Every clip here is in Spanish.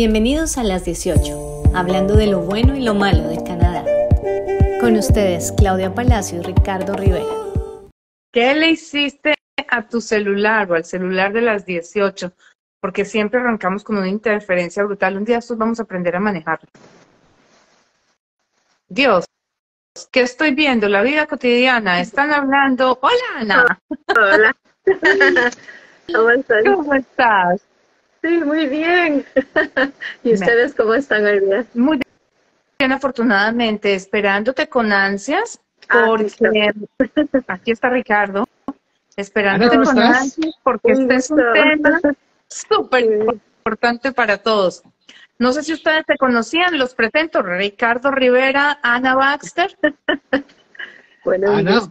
Bienvenidos a las 18, hablando de lo bueno y lo malo de Canadá. Con ustedes, Claudia Palacio y Ricardo Rivera. ¿Qué le hiciste a tu celular o al celular de las 18? Porque siempre arrancamos con una interferencia brutal. Un día estos vamos a aprender a manejarlo. Dios, ¿qué estoy viendo? La vida cotidiana. Están hablando. Hola, Ana. Hola. ¿Cómo están? ¿Cómo estás? Sí, muy bien. ¿Y ustedes cómo están hoy día? Muy bien, afortunadamente, esperándote con ansias, porque aquí está Ricardo, esperándote Ana, ¿cómo con estás? ansias, porque este es un tema súper importante para todos. No sé si ustedes se conocían, los presento, Ricardo Rivera, Ana Baxter. Bueno, Ana,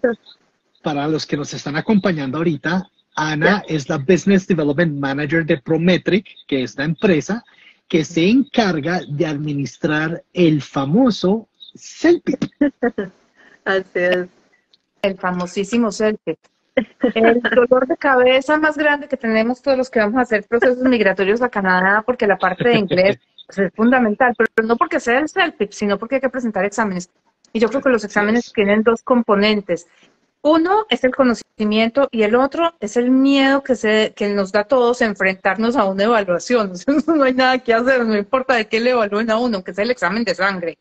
para los que nos están acompañando ahorita, Ana es la Business Development Manager de Prometric, que es la empresa que se encarga de administrar el famoso CELPIP. Así es. El famosísimo CELPIP. El dolor de cabeza más grande que tenemos todos los que vamos a hacer procesos migratorios a Canadá, porque la parte de inglés es fundamental, pero no porque sea el CELPIP, sino porque hay que presentar exámenes. Y yo creo que los exámenes tienen dos componentes. Uno es el conocimiento y el otro es el miedo que nos da a todos enfrentarnos a una evaluación. No hay nada que hacer, no importa de qué le evalúen a uno, que es el examen de sangre.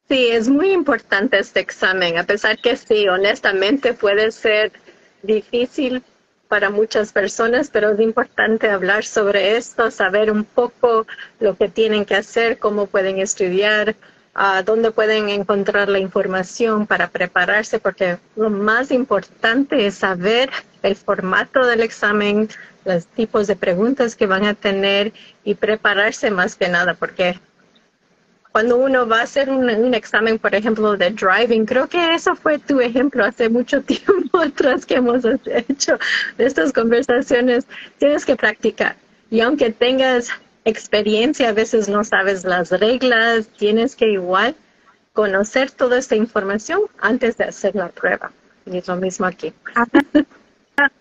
Sí, es muy importante este examen, a pesar que sí, honestamente puede ser difícil para muchas personas, pero es importante hablar sobre esto, saber un poco lo que tienen que hacer, cómo pueden estudiar, dónde pueden encontrar la información para prepararse, porque lo más importante es saber el formato del examen, los tipos de preguntas que van a tener y prepararse más que nada, porque cuando uno va a hacer un examen, por ejemplo, de driving, creo que eso fue tu ejemplo hace mucho tiempo atrás que hemos hecho estas conversaciones, tienes que practicar. Y aunque tengas experiencia, a veces no sabes las reglas, tienes que igual conocer toda esta información antes de hacer la prueba. Y es lo mismo aquí.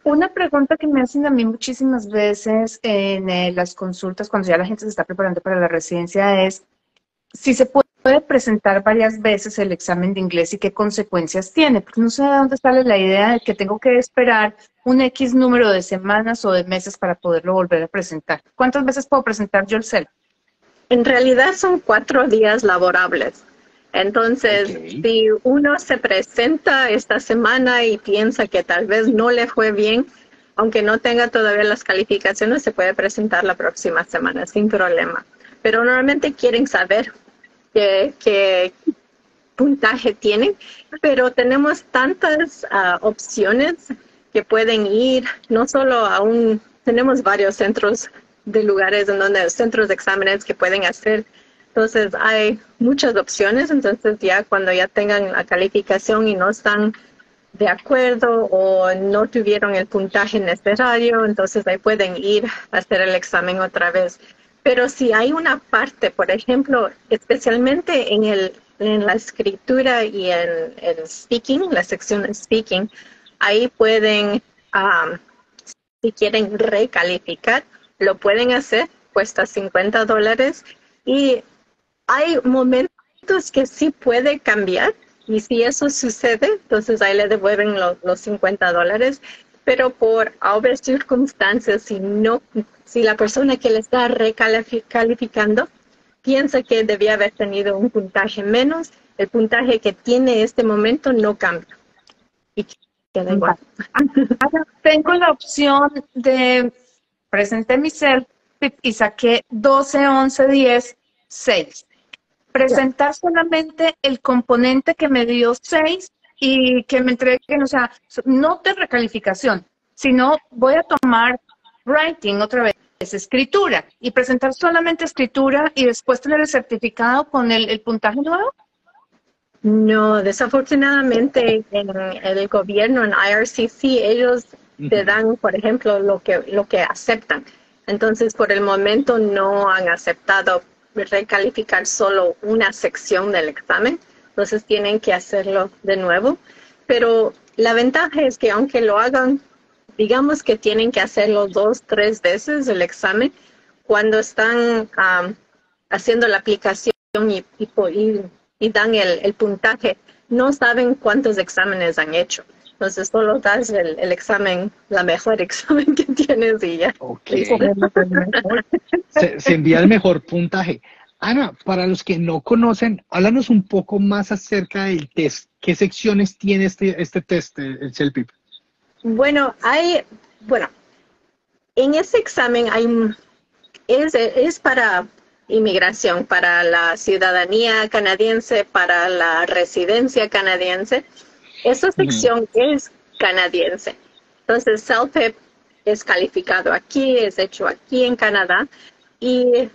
Una pregunta que me hacen a mí muchísimas veces en las consultas cuando ya la gente se está preparando para la residencia es si se puede presentar varias veces el examen de inglés y qué consecuencias tiene, porque no sé de dónde sale la idea de que tengo que esperar un X número de semanas o de meses para poderlo volver a presentar. ¿Cuántas veces puedo presentar yo el CEL? En realidad son 4 días laborables. Entonces, si uno se presenta esta semana y piensa que tal vez no le fue bien, aunque no tenga todavía las calificaciones, se puede presentar la próxima semana sin problema. Pero normalmente quieren saber qué puntaje tienen, pero tenemos tantas opciones que pueden ir, no solo tenemos varios centros de lugares en donde centros de exámenes que pueden hacer. Entonces hay muchas opciones, entonces ya cuando ya tengan la calificación y no están de acuerdo o no tuvieron el puntaje necesario, entonces ahí pueden ir a hacer el examen otra vez. Pero si hay una parte, por ejemplo, especialmente en la escritura y en el speaking, la sección de speaking, ahí pueden, si quieren recalificar, lo pueden hacer, cuesta $50 y hay momentos que sí puede cambiar y si eso sucede, entonces ahí le devuelven los $50, pero por obvias circunstancias, si la persona que le está recalificando piensa que debía haber tenido un puntaje menos, el puntaje que tiene este momento no cambia. Y queda igual. Ahora, tengo la opción de presenté mi CELPIP y saqué 12, 11, 10, 6. Presentar solamente el componente que me dio 6 y que me entreguen, o sea, no de recalificación, sino voy a tomar writing otra vez, escritura, y presentar solamente escritura y después tener el certificado con el puntaje nuevo. No, desafortunadamente en el gobierno, en IRCC, ellos te dan, por ejemplo, lo que aceptan. Entonces, por el momento no han aceptado recalificar solo una sección del examen, entonces tienen que hacerlo de nuevo. Pero la ventaja es que aunque lo hagan, digamos que tienen que hacerlo 2, 3 veces el examen, cuando están haciendo la aplicación y dan el puntaje, no saben cuántos exámenes han hecho. Entonces solo das el examen, la mejor examen que tienes y ya. Okay. Se envía el mejor puntaje. Ana, para los que no conocen, háblanos un poco más acerca del test. ¿Qué secciones tiene este test, el CELPIP? Bueno, en ese examen es para inmigración, para la ciudadanía canadiense, para la residencia canadiense. Esa sección es canadiense. Entonces, CELPIP es calificado aquí, es hecho aquí en Canadá. Y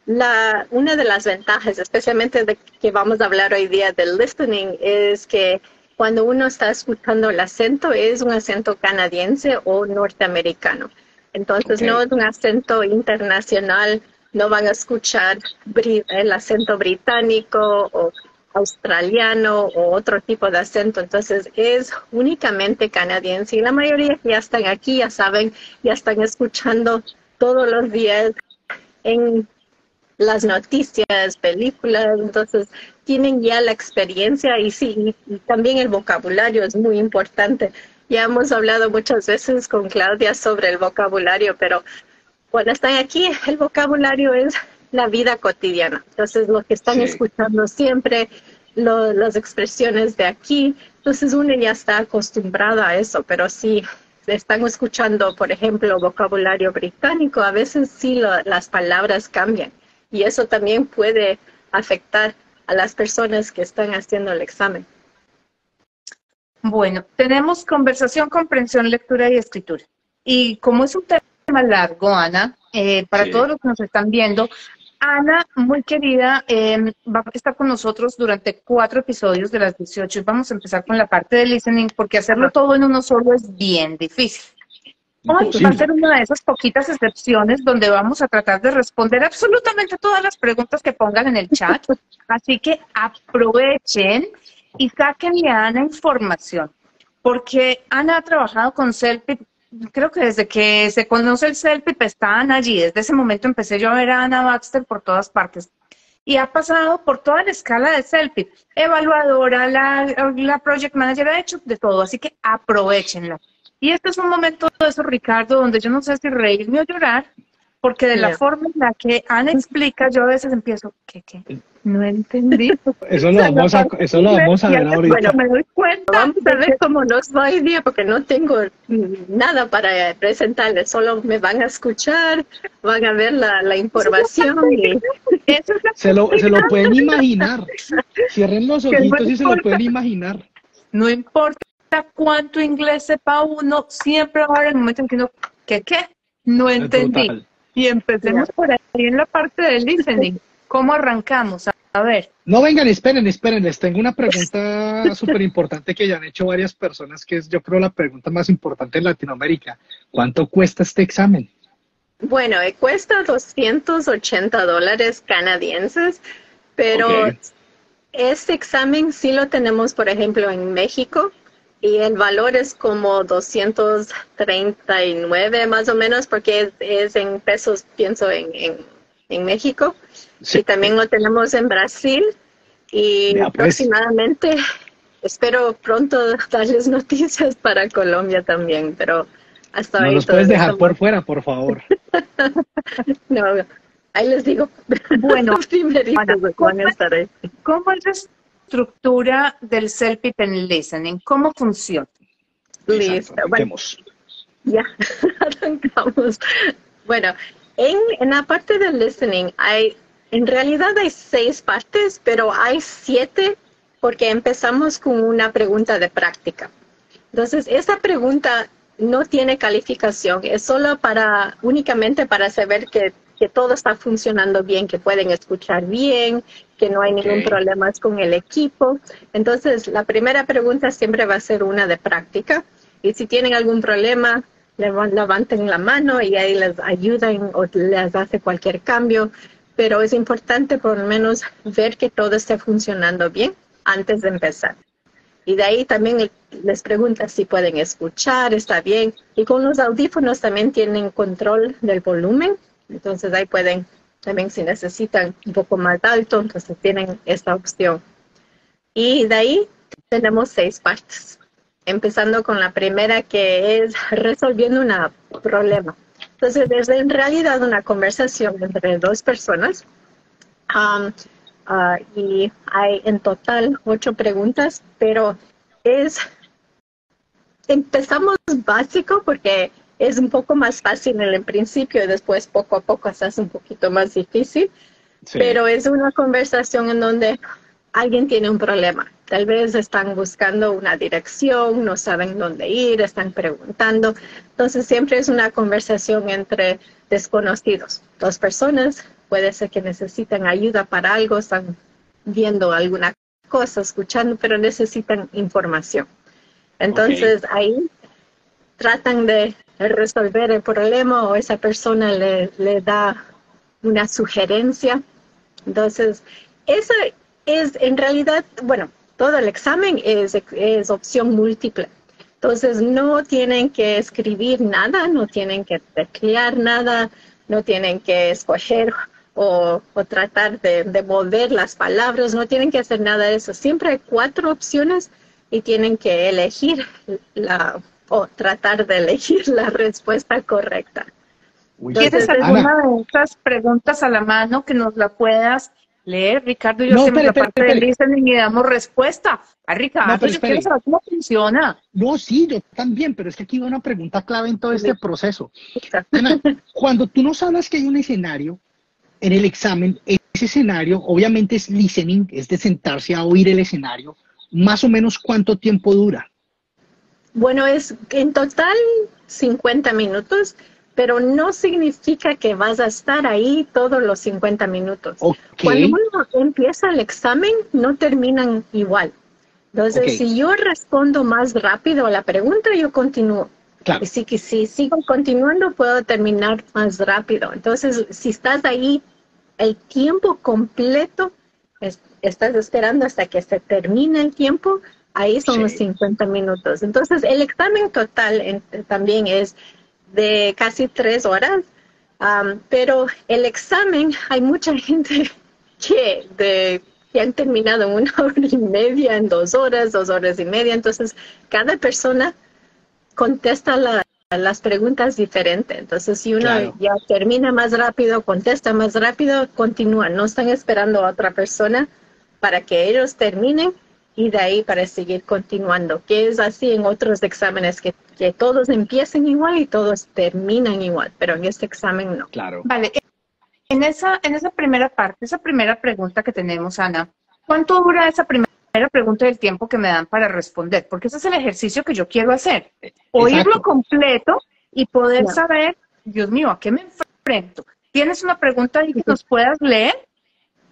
una de las ventajas, especialmente de que vamos a hablar hoy día del listening, es que cuando uno está escuchando el acento, es un acento canadiense o norteamericano. Entonces, no es un acento internacional, no van a escuchar el acento británico o australiano o otro tipo de acento. Entonces, es únicamente canadiense. Y la mayoría que ya están aquí, ya saben, ya están escuchando todos los días en las noticias, películas, entonces tienen ya la experiencia y sí, y también el vocabulario es muy importante. Ya hemos hablado muchas veces con Claudia sobre el vocabulario, pero cuando están aquí, el vocabulario es la vida cotidiana. Entonces, lo que están escuchando siempre, las expresiones de aquí, entonces uno ya está acostumbrado a eso, pero sí, están escuchando, por ejemplo, vocabulario británico, a veces sí las palabras cambian. Y eso también puede afectar a las personas que están haciendo el examen. Bueno, tenemos conversación, comprensión, lectura y escritura. Y como es un tema largo, Ana, para todos los que nos están viendo, Ana, muy querida, va a estar con nosotros durante 4 episodios de las 18 y vamos a empezar con la parte de listening porque hacerlo todo en uno solo es bien difícil. Hoy va a ser una de esas poquitas excepciones donde vamos a tratar de responder absolutamente todas las preguntas que pongan en el chat. Así que aprovechen y sáquenle a Ana información. Porque Ana ha trabajado con CELPIP, creo que desde que se conoce el CELPIP estaban allí. Desde ese momento empecé yo a ver a Ana Baxter por todas partes. Y ha pasado por toda la escala de CELPIP. Evaluadora, la project manager, ha hecho de todo. Así que aprovechenla. Y este es un momento de eso, Ricardo, donde yo no sé si reírme o llorar, porque de la forma en la que Ana explica, yo a veces empiezo, ¿qué? No entendí. Eso lo vamos a ver ahorita. Bueno, me doy cuenta. Vamos a ver cómo nos va hoy día, porque no tengo nada para presentarles, solo me van a escuchar, van a ver la información. Se lo pueden imaginar. Cierren los ojitos y se lo pueden imaginar. No importa cuánto inglés sepa uno, siempre va a haber el momento en que uno, ¿qué? No entendí. Total. Y empecemos por ahí en la parte del listening. ¿Cómo arrancamos? A ver. No, vengan, esperen. Les tengo una pregunta súper importante que ya han hecho varias personas, que es, yo creo, la pregunta más importante en Latinoamérica. ¿Cuánto cuesta este examen? Bueno, cuesta $280 canadienses, pero este examen sí lo tenemos, por ejemplo, en México. Y el valor es como 239 más o menos, porque es en pesos, pienso, en México. Sí. Y también lo tenemos en Brasil. Y aproximadamente, espero pronto darles noticias para Colombia también, pero hasta ahora. No los puedes dejar por fuera, por favor. No, ahí les digo. Bueno, ¿Cómo es la estructura del CELPIP en listening? ¿Cómo funciona? Listo. Bueno, ya, arrancamos. Bueno, en la parte del listening en realidad hay 6 partes, pero hay 7 porque empezamos con una pregunta de práctica. Entonces, esa pregunta no tiene calificación, es solo únicamente para saber que todo está funcionando bien, que pueden escuchar bien, que no hay ningún problema con el equipo. Entonces, la primera pregunta siempre va a ser una de práctica. Y si tienen algún problema, levanten la mano y ahí les ayudan o les hace cualquier cambio. Pero es importante por lo menos ver que todo esté funcionando bien antes de empezar. Y de ahí también les pregunta si pueden escuchar, está bien. Y con los audífonos también tienen control del volumen. Entonces ahí pueden, también si necesitan un poco más alto, entonces tienen esta opción. Y de ahí tenemos 6 partes, empezando con la primera, que es resolviendo un problema. Entonces es en realidad una conversación entre 2 personas. Y hay en total 8 preguntas, pero empezamos básico porque es un poco más fácil en el principio y después poco a poco se hace un poquito más difícil. Sí. Pero es una conversación en donde alguien tiene un problema. Tal vez están buscando una dirección, no saben dónde ir, están preguntando. Entonces siempre es una conversación entre desconocidos. 2 personas, puede ser que necesitan ayuda para algo, están viendo alguna cosa, escuchando, pero necesitan información. Entonces ahí tratan de resolver el problema o esa persona le da una sugerencia. Entonces, eso es en realidad, bueno, todo el examen es opción múltiple. Entonces, no tienen que escribir nada, no tienen que teclear nada, no tienen que escoger o tratar de mover las palabras, no tienen que hacer nada de eso. Siempre hay 4 opciones y tienen que elegir o tratar de elegir la respuesta correcta. ¿Tienes alguna de estas preguntas a la mano que nos la puedas leer, Ricardo? Yo hacemos la parte del listening y damos respuesta. Ricardo, yo quiero saber cómo funciona. No, sí, yo también, pero es que aquí va una pregunta clave en todo este proceso. Ana, cuando tú nos hablas que hay un escenario en el examen, ese escenario obviamente es listening, es de sentarse a oír el escenario. ¿Más o menos cuánto tiempo dura? Bueno, es en total 50 minutos, pero no significa que vas a estar ahí todos los 50 minutos. Cuando uno empieza el examen, no terminan igual. Entonces, si yo respondo más rápido a la pregunta, yo continúo. Claro. Y si sigo continuando, puedo terminar más rápido. Entonces, si estás ahí el tiempo completo, estás esperando hasta que se termine el tiempo, ahí son los 50 minutos. Entonces, el examen total también es de casi 3 horas, pero el examen, hay mucha gente que han terminado en 1 hora y media, en 2 horas, 2 horas y media. Entonces, cada persona contesta las preguntas diferentes. Entonces, si uno ya termina más rápido, contesta más rápido, continúan. No están esperando a otra persona para que ellos terminen y de ahí para seguir continuando, que es así en otros exámenes, que todos empiecen igual y todos terminan igual, pero en este examen no. Claro. Vale, en esa primera parte, esa primera pregunta que tenemos, Ana, ¿cuánto dura esa primera pregunta del tiempo que me dan para responder? Porque ese es el ejercicio que yo quiero hacer, oírlo completo y poder saber, Dios mío, ¿a qué me enfrento? ¿Tienes una pregunta ahí que nos puedas leer?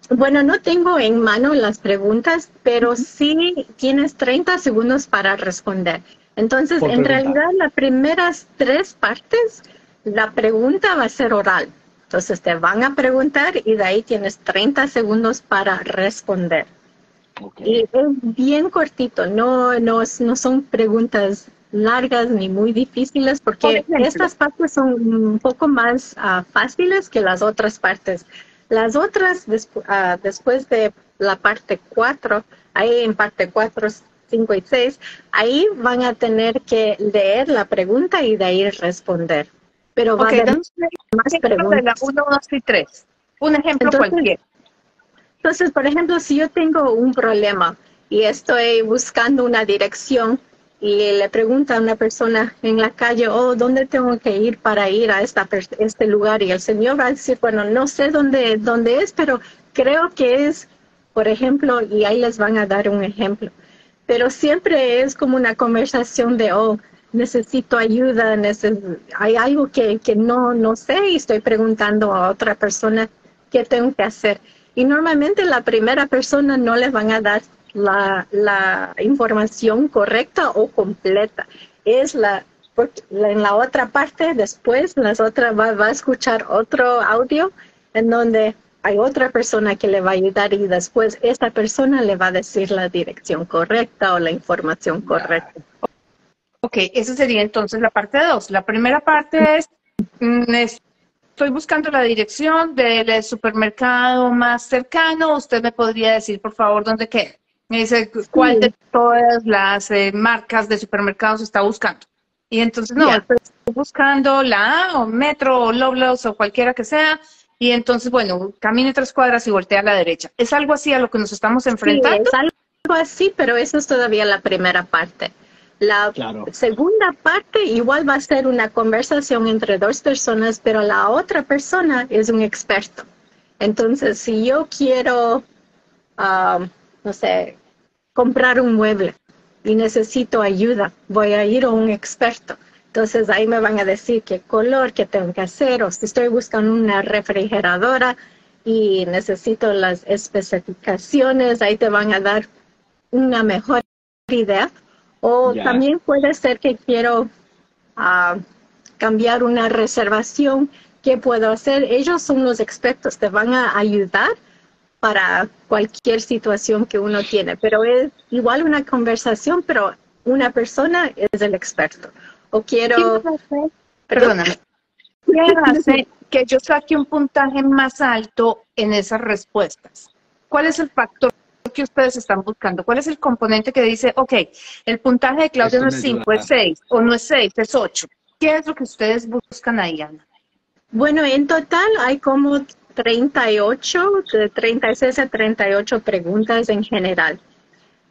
Bueno, no tengo en mano las preguntas, pero sí tienes 30 segundos para responder. Entonces, en realidad, las primeras 3 partes, la pregunta va a ser oral. Entonces, te van a preguntar y de ahí tienes 30 segundos para responder. Y es bien cortito, no son preguntas largas ni muy difíciles, porque estas partes son un poco más fáciles que las otras partes. Las otras, después de la parte 4, ahí en parte 4, 5 y 6, ahí van a tener que leer la pregunta y de ahí responder. Pero va a haber más preguntas. De la 1, 2 y 3. Un ejemplo cualquiera. Entonces, por ejemplo, si yo tengo un problema y estoy buscando una dirección y le pregunta a una persona en la calle, ¿dónde tengo que ir para ir a este lugar? Y el señor va a decir, bueno, no sé dónde es, pero creo que es, por ejemplo, y ahí les van a dar un ejemplo. Pero siempre es como una conversación de, necesito ayuda, hay algo que no sé y estoy preguntando a otra persona qué tengo que hacer. Y normalmente la primera persona no les van a dar la información correcta o completa. Es en la otra parte, después va a escuchar otro audio en donde hay otra persona que le va a ayudar y después esta persona le va a decir la dirección correcta o la información correcta. Ok, esa sería entonces la parte 2. La primera parte es, estoy buscando la dirección del supermercado más cercano. ¿Usted me podría decir, por favor, dónde queda? Me dice, ¿cuál de todas las marcas de supermercados está buscando? Y entonces, no, estoy buscando la A o Metro o Loblaws o cualquiera que sea. Y entonces, bueno, camine 3 cuadras y voltea a la derecha. ¿Es algo así a lo que nos estamos enfrentando? Sí, es algo así, pero eso es todavía la primera parte. La segunda parte igual va a ser una conversación entre dos personas, pero la otra persona es un experto. Entonces, si yo quiero, no sé, comprar un mueble y necesito ayuda, voy a ir a un experto. Entonces, ahí me van a decir qué color, qué tengo que hacer, o si estoy buscando una refrigeradora y necesito las especificaciones, ahí te van a dar una mejor idea. O también puede ser que quiero cambiar una reservación. ¿Qué puedo hacer? Ellos son los expertos, te van a ayudar para cualquier situación que uno tiene. Pero es igual una conversación, pero una persona es el experto. O quiero... Perdóname. ¿Qué hace que yo saque un puntaje más alto en esas respuestas? ¿Cuál es el factor que ustedes están buscando? ¿Cuál es el componente que dice, ok, el puntaje de Claudia no es 5, es 6, o no es 6, es 8? ¿Qué es lo que ustedes buscan ahí, Ana? Bueno, en total hay como 38, de 36 a 38 preguntas en general.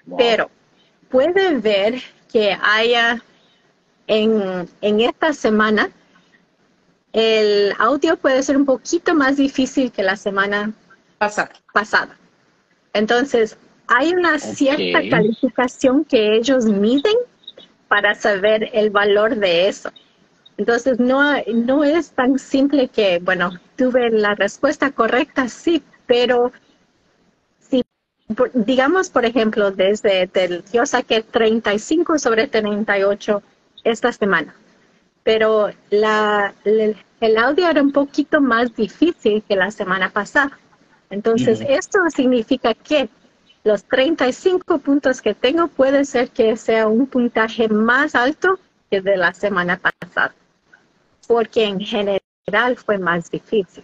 Wow. Pero puede ver que haya en esta semana, el audio puede ser un poquito más difícil que la semana pasada. Entonces, hay una cierta calificación que ellos miden para saber el valor de eso. Entonces, no es tan simple que, bueno, tuve la respuesta correcta, sí, pero si, digamos, por ejemplo, yo saqué 35 sobre 38 esta semana, pero el audio era un poquito más difícil que la semana pasada. Entonces, esto significa que los 35 puntos que tengo puede ser que sea un puntaje más alto que de la semana pasada, porque en general fue más difícil.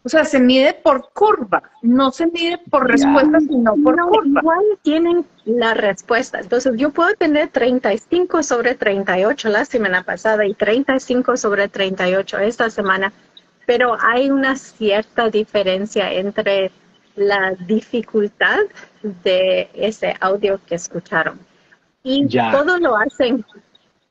O sea, se mide por curva, no se mide por respuesta, sino por curva. Igual tienen la respuesta. Entonces, yo puedo tener 35 sobre 38 la semana pasada y 35 sobre 38 esta semana, pero hay una cierta diferencia entre la dificultad de ese audio que escucharon. Y todo lo hacen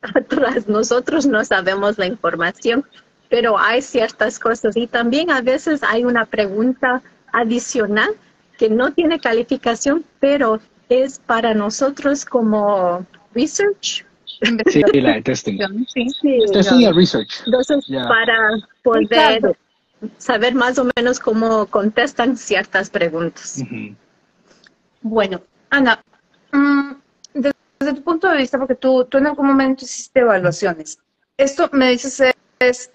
atrás. Nosotros no sabemos la información, pero hay ciertas cosas. Y también a veces hay una pregunta adicional que no tiene calificación, pero es para nosotros como research. Sí, la de testing. Sí, testing y research. Entonces, para poder saber más o menos cómo contestan ciertas preguntas. Bueno, Ana, desde tu punto de vista, porque tú en algún momento hiciste evaluaciones, esto me dices es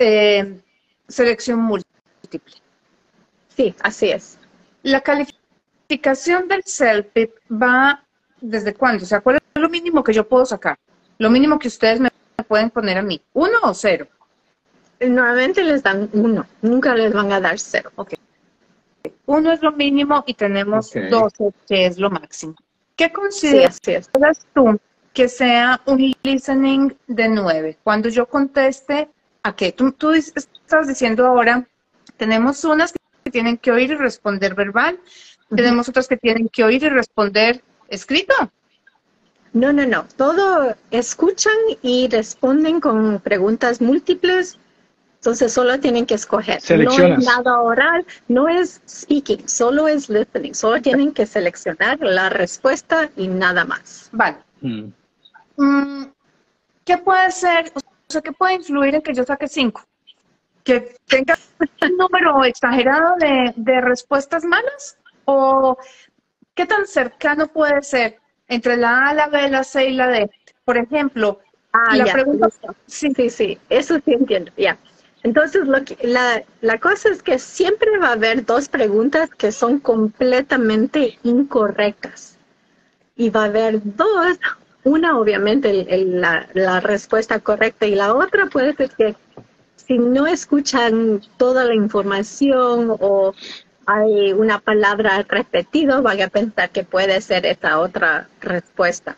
selección múltiple. Sí, así es. La calificación del CELPIP va ¿desde cuándo? O sea, ¿cuál es lo mínimo que yo puedo sacar? Lo mínimo que ustedes me pueden poner a mí, ¿1 o 0? Normalmente les dan 1, nunca les van a dar 0. Ok. 1 es lo mínimo y tenemos 12, que es lo máximo. ¿Qué consideras tú que sea un listening de 9? Cuando yo conteste, ¿a qué? Tú estás diciendo ahora, tenemos unas que tienen que oír y responder verbal, tenemos otras que tienen que oír y responder escrito. No. Todo escuchan y responden con preguntas múltiples. Entonces solo tienen que escoger. Seleccionas. No es nada oral, no es speaking, solo es listening. Solo tienen que seleccionar la respuesta y nada más. Vale. ¿Qué puede ser? O sea, ¿qué puede influir en que yo saque 5? ¿Que tenga un número exagerado de respuestas malas? ¿O qué tan cercano puede ser entre la A, la B, la C y la D? Por ejemplo, la pregunta... Sí, eso sí entiendo, ya. Entonces, la cosa es que siempre va a haber 2 preguntas que son completamente incorrectas. Y va a haber 2, una obviamente la respuesta correcta y la otra puede ser que si no escuchan toda la información o hay una palabra repetida, van a pensar que puede ser esta otra respuesta.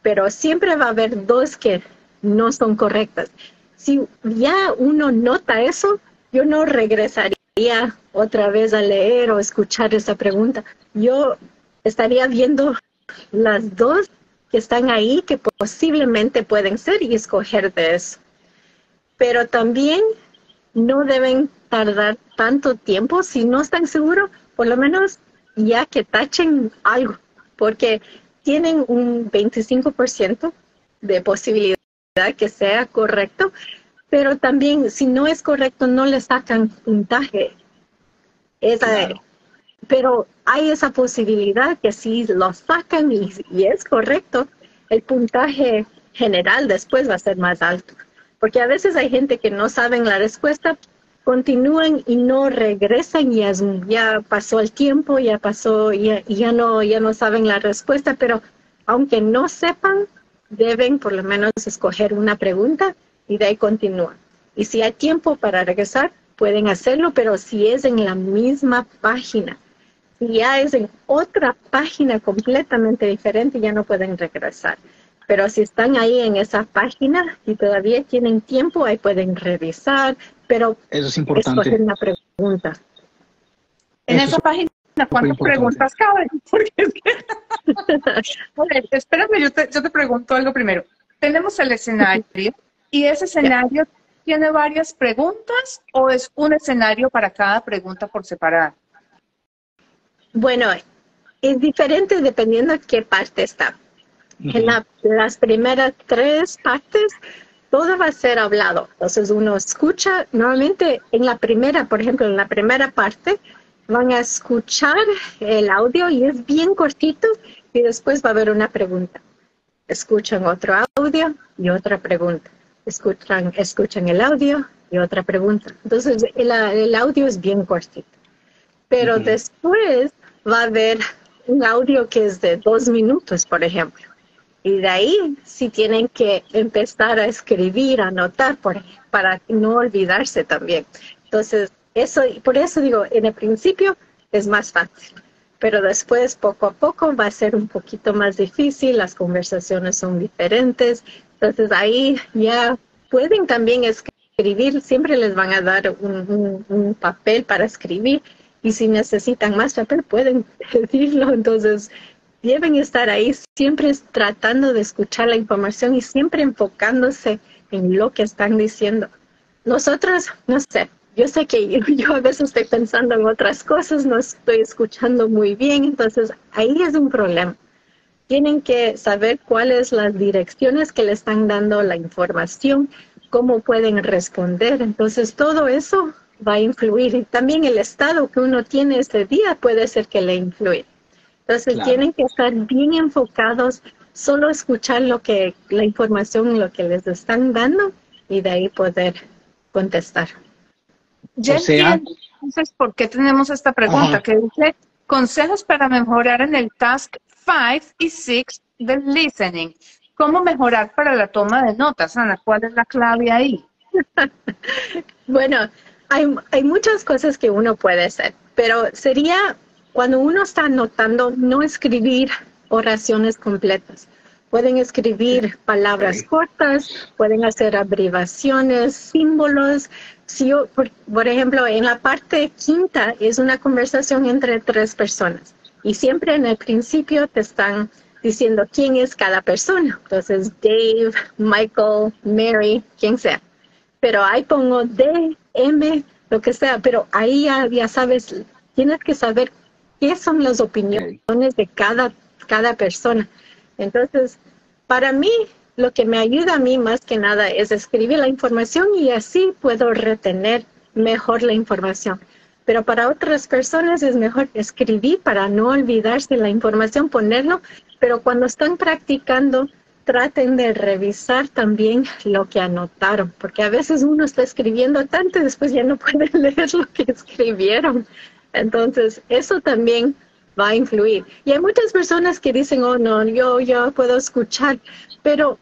Pero siempre va a haber dos que no son correctas. Si ya uno nota eso, yo no regresaría otra vez a leer o escuchar esa pregunta. Yo estaría viendo las dos que están ahí que posiblemente pueden ser y escoger de eso. Pero también no deben tardar tanto tiempo. Si no están seguros, por lo menos ya que tachen algo, porque tienen un 25% de posibilidad que sea correcto, pero también si no es correcto no le sacan puntaje. Claro. Pero hay esa posibilidad que si lo sacan y es correcto, el puntaje general después va a ser más alto. Porque a veces hay gente que no saben la respuesta, continúan y no regresan y ya pasó el tiempo, ya no saben la respuesta, pero aunque no sepan, deben por lo menos escoger una pregunta y de ahí continúan. Y si hay tiempo para regresar, pueden hacerlo, pero si es en la misma página, si ya es en otra página completamente diferente, ya no pueden regresar. Pero si están ahí en esa página y todavía tienen tiempo, ahí pueden revisar, pero eso es importante. escoger una pregunta. En esa página, ¿cuántas preguntas caben? Porque es que... Oye, espérame, yo te pregunto algo primero. Tenemos el escenario y ese escenario tiene varias preguntas o es un escenario para cada pregunta por separado. Bueno, es diferente dependiendo de qué parte está. En las primeras 3 partes, todo va a ser hablado. Entonces uno escucha, normalmente en la primera, por ejemplo, en la primera parte, van a escuchar el audio y es bien cortito y después va a haber una pregunta. Escuchan otro audio y otra pregunta. Escuchan el audio y otra pregunta. Entonces el audio es bien cortito. Pero después va a haber un audio que es de 2 minutos, por ejemplo. Y de ahí sí tienen que empezar a escribir, a anotar, para no olvidarse también. Entonces, por eso digo, en el principio es más fácil. Pero después, poco a poco, va a ser un poquito más difícil. Las conversaciones son diferentes. Entonces, ahí ya pueden también escribir. Siempre les van a dar un papel para escribir. Y si necesitan más papel, pueden pedirlo. Entonces, deben estar ahí siempre tratando de escuchar la información y siempre enfocándose en lo que están diciendo. Nosotros, no sé, yo sé que yo a veces estoy pensando en otras cosas, no estoy escuchando muy bien, entonces ahí es un problema. Tienen que saber cuáles las direcciones que le están dando la información, cómo pueden responder. Entonces todo eso va a influir y también el estado que uno tiene ese día puede ser que le influya. Entonces tienen que estar bien enfocados, solo escuchar la información, lo que les están dando y de ahí poder contestar. Ya entiendo entonces por qué tenemos esta pregunta que dice consejos para mejorar en el task 5 y 6 del listening. ¿Cómo mejorar para la toma de notas, Ana? ¿Cuál es la clave ahí? Bueno, hay muchas cosas que uno puede hacer, pero sería cuando uno está anotando, no escribir oraciones completas. Pueden escribir palabras cortas, pueden hacer abreviaciones, símbolos. Si yo, por ejemplo, en la parte 5 es una conversación entre 3 personas. Y siempre en el principio te están diciendo quién es cada persona. Entonces, Dave, Michael, Mary, quien sea. Pero ahí pongo D, M, lo que sea. Pero ahí ya sabes, tienes que saber qué son las opiniones de cada persona. Entonces, para mí, lo que me ayuda a mí más que nada es escribir la información y así puedo retener mejor la información. Pero para otras personas es mejor escribir para no olvidarse la información, ponerlo, pero cuando están practicando, traten de revisar también lo que anotaron, porque a veces uno está escribiendo tanto y después ya no puede leer lo que escribieron. Entonces, eso también va a influir. Y hay muchas personas que dicen, oh, no, yo puedo escuchar, pero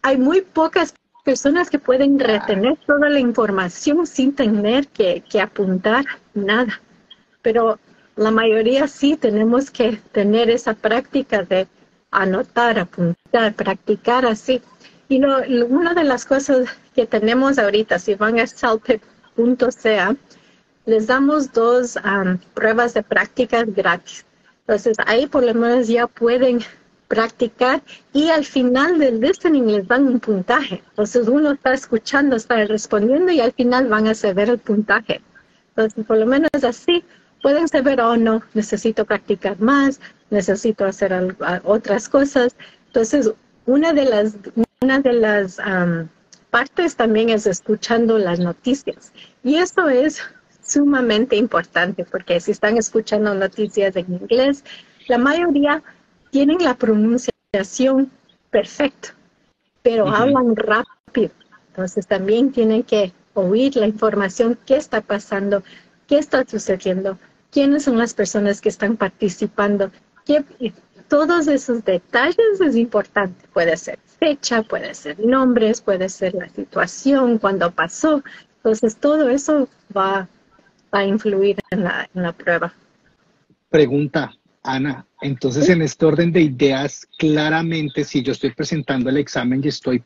hay muy pocas personas que pueden retener toda la información sin tener que apuntar nada. Pero la mayoría sí tenemos que tener esa práctica de anotar, apuntar, practicar así. Y una de las cosas que tenemos ahorita, si van a salpip.ca, les damos 2 pruebas de prácticas gratis. Entonces ahí por lo menos ya pueden practicar y al final del listening les dan un puntaje. Entonces uno está escuchando, está respondiendo y al final van a saber el puntaje. Entonces por lo menos así pueden saber, oh no, necesito practicar más, necesito hacer otras cosas. Entonces una de las partes también es escuchando las noticias. Y eso es sumamente importante porque si están escuchando noticias en inglés, la mayoría tienen la pronunciación perfecta, pero hablan rápido. Entonces también tienen que oír la información, qué está pasando, qué está sucediendo, quiénes son las personas que están participando. Todos esos detalles es importante. Puede ser fecha, puede ser nombres, puede ser la situación, cuándo pasó. Entonces todo eso va a influir en la prueba. Pregunta, Ana, entonces en este orden de ideas, claramente si yo estoy presentando el examen y estoy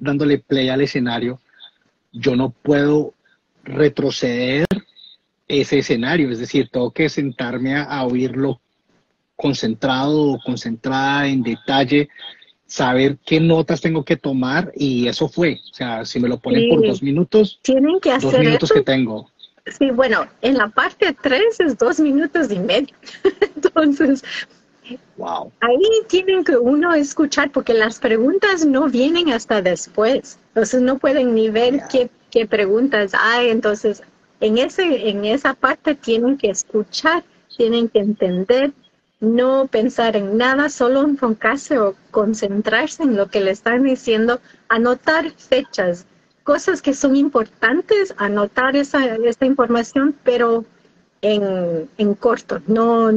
dándole play al escenario, yo no puedo retroceder ese escenario, es decir, tengo que sentarme a oírlo concentrado o concentrada en detalle, saber qué notas tengo que tomar y eso fue, o sea, si me lo ponen por 2 minutos, tienen que hacer 2 minutos eso. que tengo. Sí, bueno, en la parte 3 es 2 minutos y medio. Entonces, wow. Ahí tienen que uno escuchar porque las preguntas no vienen hasta después. Entonces no pueden ni ver qué preguntas hay. Entonces, en esa parte tienen que escuchar, tienen que entender, no pensar en nada, solo enfocarse o concentrarse en lo que le están diciendo, anotar fechas, cosas que son importantes, anotar esta información, pero en corto, no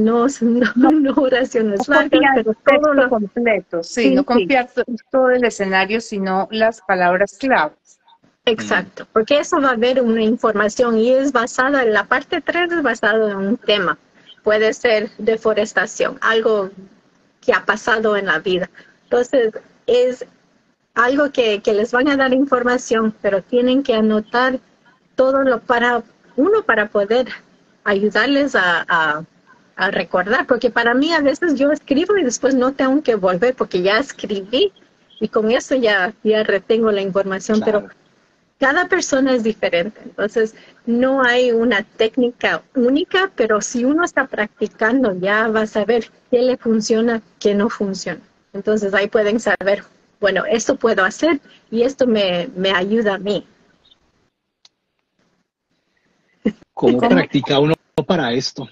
oraciones largas, pero todo lo completo, sí, no copiar todo el escenario, sino las palabras claves. Exacto, porque eso va a haber una información y es basada, la parte 3 es basada en un tema. Puede ser deforestación, algo que ha pasado en la vida. Entonces, es algo que les van a dar información, pero tienen que anotar todo para poder ayudarles a recordar, porque para mí a veces yo escribo y después no tengo que volver porque ya escribí y con eso ya retengo la información, Claro. pero cada persona es diferente, entonces no hay una técnica única, pero si uno está practicando ya va a saber qué le funciona, qué no funciona. Entonces ahí pueden saber, bueno, esto puedo hacer y esto me ayuda a mí. ¿Cómo practica uno para esto?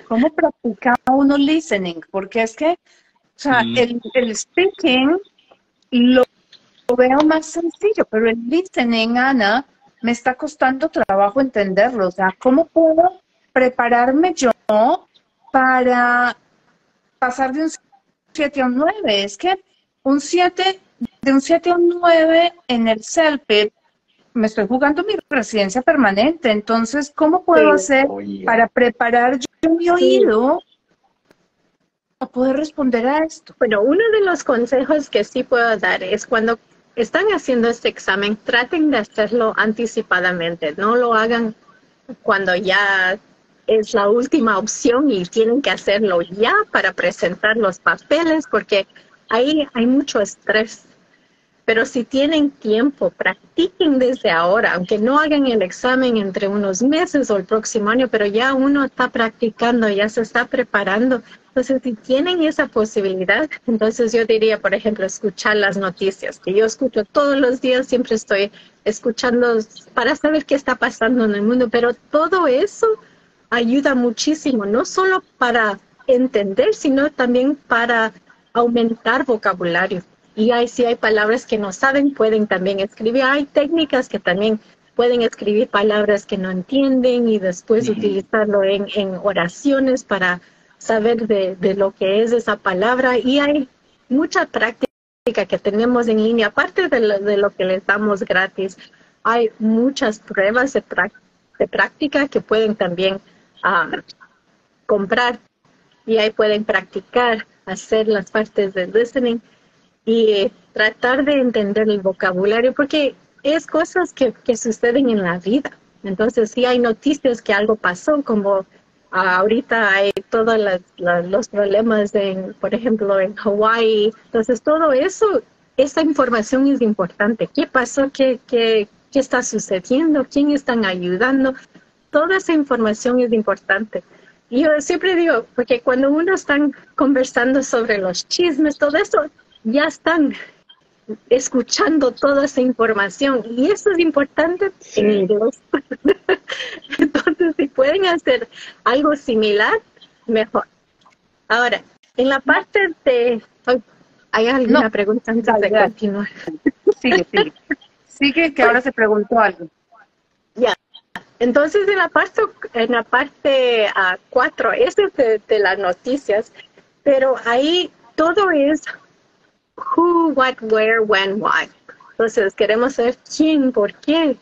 ¿Cómo practica uno listening? Porque es que, o sea, el speaking lo veo más sencillo, pero el listening, Ana, me está costando trabajo entenderlo. O sea, ¿cómo puedo prepararme yo para pasar de un 7 a un 9? Es que de un 7 a un 9 en el CELPIP, me estoy jugando mi residencia permanente. Entonces, ¿cómo puedo hacer para preparar yo mi oído a poder responder a esto? Bueno, uno de los consejos que sí puedo dar es cuando están haciendo este examen, traten de hacerlo anticipadamente. No lo hagan cuando ya es la última opción y tienen que hacerlo ya para presentar los papeles, porque ahí hay mucho estrés. Pero si tienen tiempo, practiquen desde ahora, aunque no hagan el examen entre unos meses o el próximo año, pero ya uno está practicando, ya se está preparando. Entonces, si tienen esa posibilidad, entonces yo diría, por ejemplo, escuchar las noticias, que yo escucho todos los días, siempre estoy escuchando para saber qué está pasando en el mundo, pero todo eso ayuda muchísimo, no solo para entender, sino también para aumentar vocabulario. Y si hay palabras que no saben, pueden también escribir. Hay técnicas que también pueden escribir palabras que no entienden y después utilizarlo en oraciones para saber de lo que es esa palabra. Y hay mucha práctica que tenemos en línea, aparte de lo que les damos gratis, hay muchas pruebas de práctica que pueden también comprar y ahí pueden practicar, hacer las partes de listening y tratar de entender el vocabulario, porque es cosas que suceden en la vida. Entonces, si hay noticias que algo pasó, como ahorita hay todos los problemas, por ejemplo, en Hawái. Entonces, todo eso, esa información es importante. ¿Qué pasó? ¿Qué está sucediendo? ¿Quién están ayudando? Toda esa información es importante. Y yo siempre digo, porque cuando uno está conversando sobre los chismes, todo eso, ya están escuchando toda esa información. Y eso es importante en inglés. Entonces, si pueden hacer algo similar, mejor. Ahora, en la parte de... ¿Hay alguna pregunta antes de continuar? Sigue, que ahora se preguntó algo. Ya. Entonces, en la parte 4, eso es de las noticias, pero ahí todo es who, what, where, when, why. Entonces, queremos saber quién, por qué,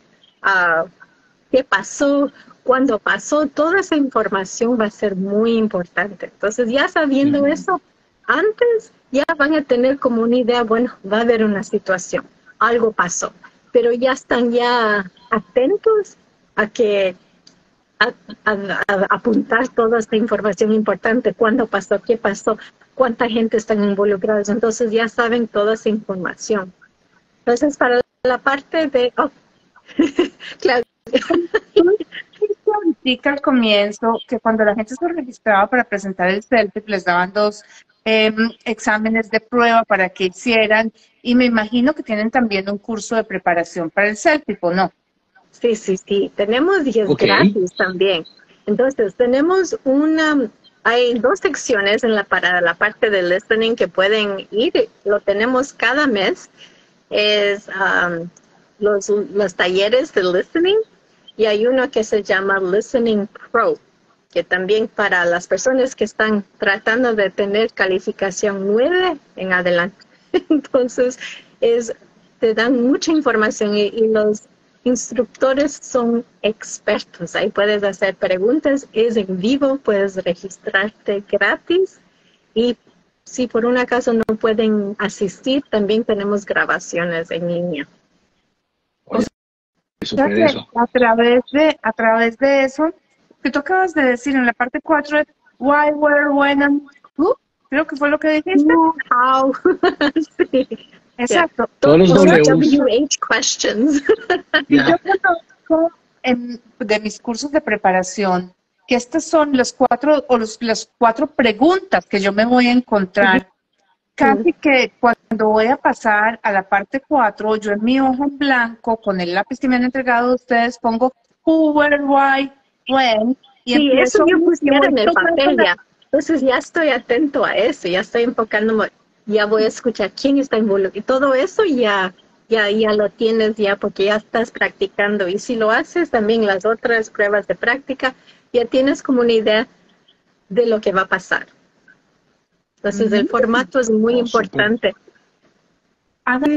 qué pasó, cuándo pasó. Toda esa información va a ser muy importante. Entonces, ya sabiendo eso, antes ya van a tener como una idea, bueno, va a haber una situación, algo pasó, pero ya están ya atentos a que a apuntar toda esta información importante, cuándo pasó, qué pasó, cuánta gente está involucrada. Entonces ya saben toda esa información. Entonces, para la parte de... Claudia. Indica al comienzo que cuando la gente se registraba para presentar el CELPIP, les daban 2 exámenes de prueba para que hicieran, y me imagino que tienen también un curso de preparación para el CELPIP, ¿o no? Sí. Tenemos 10 gratis también. Entonces, tenemos hay 2 secciones para la parte de listening que pueden ir. Lo tenemos cada mes. Es los talleres de listening, y hay uno que se llama Listening Pro, que también para las personas que están tratando de tener calificación 9 en adelante. Entonces, te dan mucha información y los instructores son expertos. Ahí puedes hacer preguntas, es en vivo, puedes registrarte gratis, y si por un acaso no pueden asistir, también tenemos grabaciones en línea. A través de eso, que tú acabas de decir en la parte 4, why, where, when, and who, creo que fue lo que dijiste. How. Sí. Exacto. Yeah. Todos los WH questions. Yo conozco de mis cursos de preparación que estas son las 4 preguntas que yo me voy a encontrar. Casi que cuando voy a pasar a la parte 4, yo en mi hoja en blanco, con el lápiz que me han entregado a ustedes, pongo who, where, why, when. Y eso yo pusiera en el papel ya. Entonces ya estoy atento a eso, ya estoy enfocándome, ya voy a escuchar quién está involucrado. Y todo eso ya lo tienes ya, porque ya estás practicando. Y si lo haces también las otras pruebas de práctica, ya tienes como una idea de lo que va a pasar. Entonces, el formato es muy importante. Ana,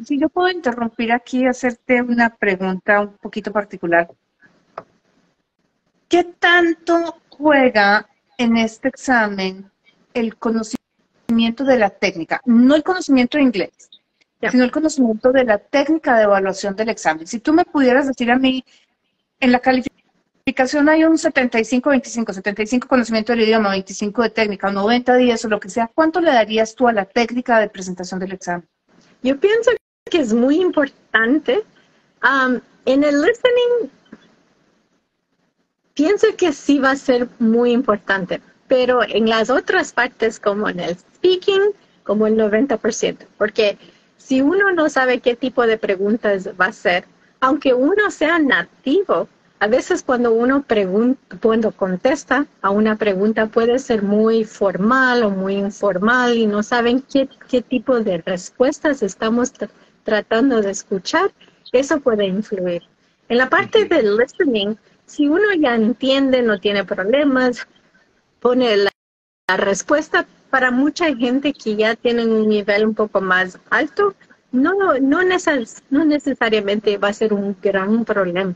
si yo puedo interrumpir aquí y hacerte una pregunta un poquito particular. ¿Qué tanto juega en este examen el conocimiento de la técnica? No el conocimiento de inglés, sino el conocimiento de la técnica de evaluación del examen. Si tú me pudieras decir a mí, en la calificación hay un 75-25, 75 conocimiento del idioma, 25 de técnica, 90 días o lo que sea, ¿cuánto le darías tú a la técnica de presentación del examen? Yo pienso que es muy importante. En el listening, pienso que sí va a ser muy importante, pero en las otras partes, como en el speaking, como el 90%, porque si uno no sabe qué tipo de preguntas va a hacer, aunque uno sea nativo, a veces cuando cuando contesta a una pregunta puede ser muy formal o muy informal y no saben qué tipo de respuestas estamos tratando de escuchar. Eso puede influir. En la parte del listening, si uno ya entiende, no tiene problemas, pone la respuesta, para mucha gente que ya tienen un nivel un poco más alto, no necesariamente va a ser un gran problema,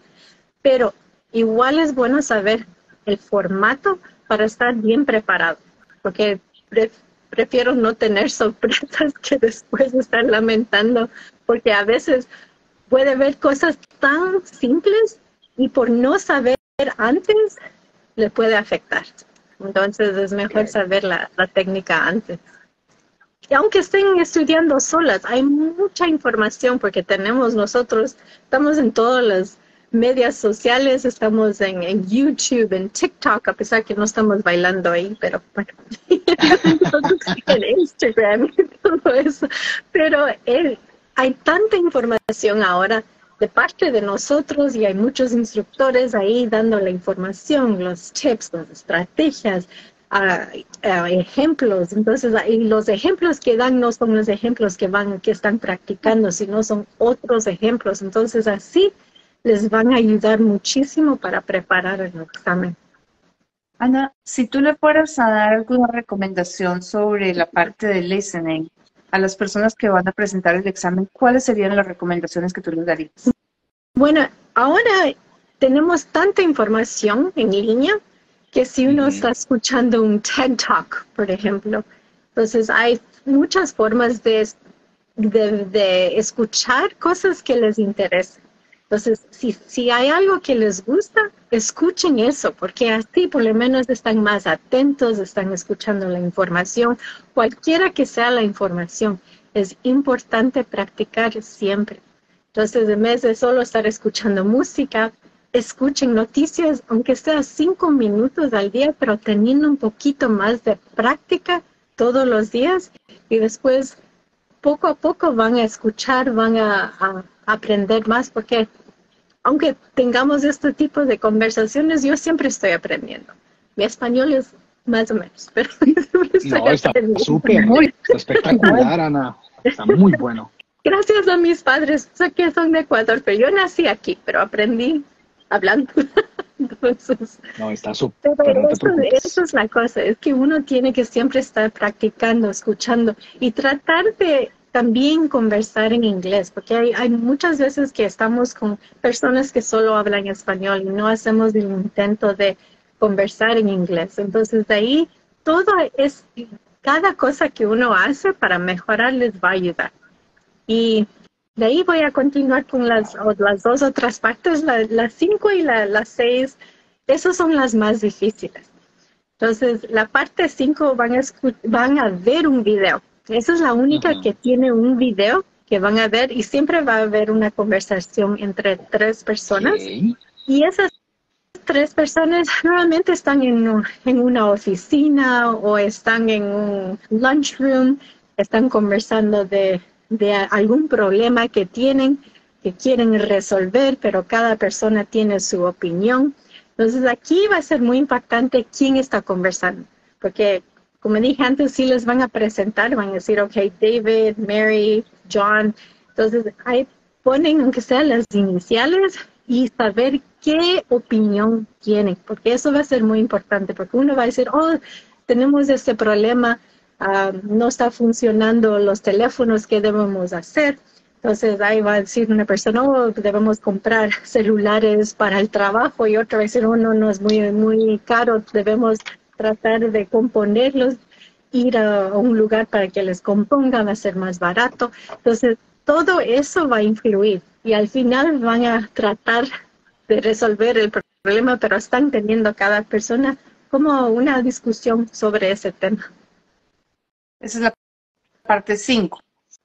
pero igual es bueno saber el formato para estar bien preparado, porque prefiero no tener sorpresas que después estar lamentando, porque a veces puede ver cosas tan simples y por no saber antes le puede afectar. Entonces es mejor saber la técnica antes. Y aunque estén estudiando solas, hay mucha información porque nosotros estamos en todas las medias sociales, estamos en YouTube, en TikTok, a pesar que no estamos bailando ahí, pero bueno, en Instagram y todo eso. Pero hay tanta información ahora de parte de nosotros y hay muchos instructores ahí dando la información, los tips, las estrategias, ejemplos. Entonces, y los ejemplos que dan no son los ejemplos que están practicando, sino son otros ejemplos. Entonces, así les van a ayudar muchísimo para preparar el examen. Ana, si tú le fueras a dar alguna recomendación sobre la parte de listening a las personas que van a presentar el examen, ¿cuáles serían las recomendaciones que tú les darías? Bueno, ahora tenemos tanta información en línea que si uno está escuchando un TED Talk, por ejemplo, entonces hay muchas formas de escuchar cosas que les interesen. Entonces, si hay algo que les gusta, escuchen eso, porque así por lo menos están más atentos, están escuchando la información, cualquiera que sea la información. Es importante practicar siempre. Entonces, en vez de solo estar escuchando música, escuchen noticias, aunque sea 5 minutos al día, pero teniendo un poquito más de práctica todos los días, y después poco a poco van a escuchar, van a aprender más, porque aunque tengamos este tipo de conversaciones, yo siempre estoy aprendiendo. Mi español es más o menos, pero está súper, está espectacular, Ana. Está muy bueno. Gracias a mis padres, sé que son de Ecuador, pero yo nací aquí, pero aprendí hablando. Entonces, no, está súper, no te preocupes. Eso es la cosa, es que uno tiene que siempre estar practicando, escuchando y tratar de también conversar en inglés, porque hay muchas veces que estamos con personas que solo hablan español y no hacemos el intento de conversar en inglés. Entonces, de ahí, cada cosa que uno hace para mejorar les va a ayudar. Y de ahí voy a continuar con las dos otras partes, las 5 y las 6, esas son las más difíciles. Entonces, la parte 5 van a ver un video. Esa es la única que tiene un video que van a ver y siempre va a haber una conversación entre 3 personas. Okay. Y esas 3 personas normalmente están en una oficina o están en un lunchroom, están conversando de algún problema que quieren resolver, pero cada persona tiene su opinión. Entonces aquí va a ser muy importante quién está conversando, porque como dije antes, sí les van a presentar, van a decir, ok, David, Mary, John. Entonces ahí ponen, aunque sean las iniciales, y saber qué opinión tienen, porque eso va a ser muy importante, porque uno va a decir, oh, tenemos este problema, no está funcionando los teléfonos, ¿qué debemos hacer? Entonces ahí va a decir una persona, oh, debemos comprar celulares para el trabajo, y otra va a decir, oh, no, es muy, muy caro, debemos tratar de componerlos, ir a un lugar para que les compongan, va a ser más barato. Entonces todo eso va a influir y al final van a tratar de resolver el problema, pero están teniendo cada persona como una discusión sobre ese tema. Esa es la parte 5.